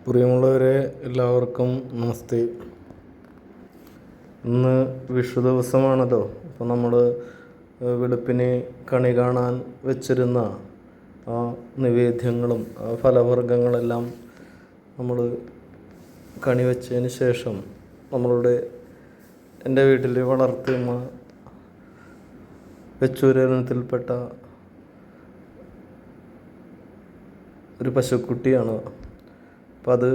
പ്രിയമുള്ളവരെ, എല്ലാവർക്കും നമസ്തേ. ഇന്ന് വിഷു ദിവസമാണല്ലോ. അപ്പോൾ നമ്മൾ വെളുപ്പിന് കണി കാണാൻ വെച്ചിരുന്ന ആ നിവേദ്യങ്ങളും ഫലവർഗ്ഗങ്ങളെല്ലാം നമ്മൾ കണി വെച്ചതിന് ശേഷം എൻ്റെ വീട്ടിൽ വളർത്തുന്ന വെച്ചൂരത്തിൽപ്പെട്ട ഒരു പശുക്കുട്ടിയാണ്. അപ്പം അത്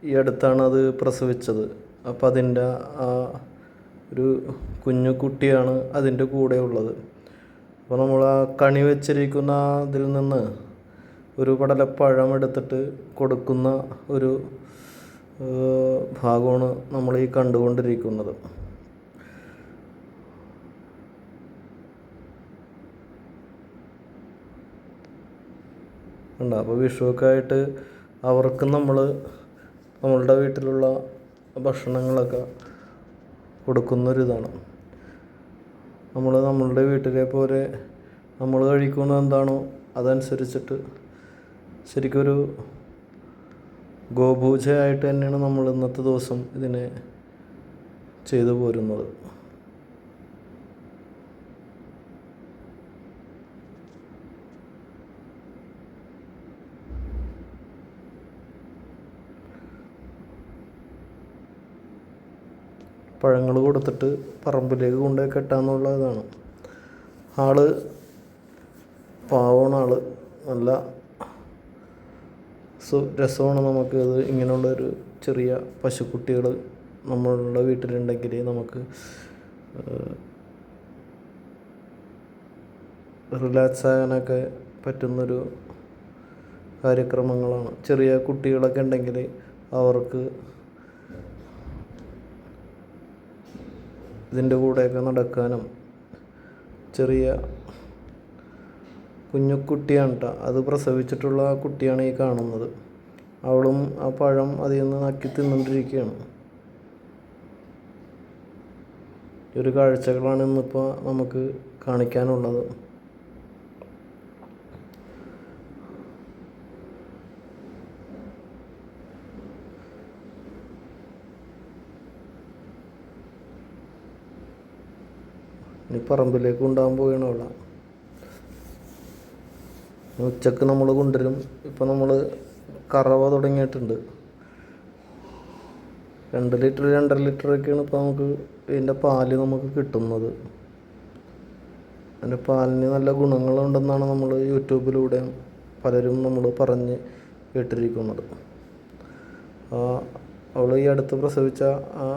ഈ അടുത്താണ് അത് പ്രസവിച്ചത്. അപ്പം അതിൻ്റെ ഒരു കുഞ്ഞു കുട്ടിയാണ് അതിൻ്റെ കൂടെ ഉള്ളത്. അപ്പോൾ നമ്മൾ ആ കണി വെച്ചിരിക്കുന്ന അതിൽ നിന്ന് ഒരു പടലപ്പഴം എടുത്തിട്ട് കൊടുക്കുന്ന ഒരു ഭാഗമാണ് നമ്മൾ ഈ കണ്ടുകൊണ്ടിരിക്കുന്നത്. ഉണ്ട്. അപ്പോൾ വിഷുവൊക്കെ ആയിട്ട് അവർക്ക് നമ്മളുടെ വീട്ടിലുള്ള ഭക്ഷണങ്ങളൊക്കെ കൊടുക്കുന്നൊരിതാണ്. നമ്മളുടെ വീട്ടിലെ പോലെ നമ്മൾ കഴിക്കുന്നത് എന്താണോ അതനുസരിച്ചിട്ട് ശരിക്കൊരു ഗോപൂജയായിട്ട് തന്നെയാണ് നമ്മൾ ഇന്നത്തെ ദിവസം ഇതിനെ ചെയ്തു പോരുന്നത്. പഴങ്ങൾ കൊടുത്തിട്ട് പറമ്പിലേക്ക് കൊണ്ടുപോയി കെട്ടാന്നുള്ള ഇതാണ്. ആള് പാവമാണ്. ആള് നല്ല രസമാണ്. നമുക്കിത് ഇങ്ങനെയുള്ളൊരു ചെറിയ പശുക്കുട്ടികൾ നമ്മളുടെ വീട്ടിലുണ്ടെങ്കിൽ നമുക്ക് റിലാക്സ് ആകാനൊക്കെ പറ്റുന്നൊരു കാര്യക്രമങ്ങളാണ്. ചെറിയ കുട്ടികളൊക്കെ ഉണ്ടെങ്കിൽ അവർക്ക് ഇതിൻ്റെ കൂടെയൊക്കെ നടക്കാനും. ചെറിയ കുഞ്ഞുകുട്ടിയാണ് കേട്ടോ. അത് പ്രസവിച്ചിട്ടുള്ള ആ കുട്ടിയാണ് ഈ കാണുന്നത്. അവളും ആ പഴം അതിൽ നിന്ന് നക്കി തിന്നുകൊണ്ടിരിക്കുകയാണ്. ഈ ഒരു കാഴ്ചകളാണ് ഇന്നിപ്പോൾ നമുക്ക് കാണിക്കാനുള്ളത്. ഇനി പറമ്പിലേക്ക് കൊണ്ടുപോകാൻ പോവുകയാണ് അവളെ. ഉച്ചക്ക് നമ്മൾ കൊണ്ടുവരും. ഇപ്പം നമ്മൾ കറവ തുടങ്ങിയിട്ടുണ്ട്. 2 ലിറ്റർ 2.5 ലിറ്ററൊക്കെയാണ് ഇപ്പോൾ നമുക്ക് ഇതിൻ്റെ പാല് നമുക്ക് കിട്ടുന്നത്. അതിൻ്റെ പാലിന് നല്ല ഗുണങ്ങളുണ്ടെന്നാണ് നമ്മൾ യൂട്യൂബിലൂടെ പലരും നമ്മൾ പറഞ്ഞ് കേട്ടിരിക്കുന്നത്. അവൾ ഈ അടുത്ത് പ്രസവിച്ച ആ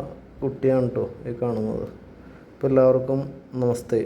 കുട്ടിയാണ് കേട്ടോ ഈ കാണുന്നത്. അപ്പോൾ എല്ലാവർക്കും നമസ്തേ.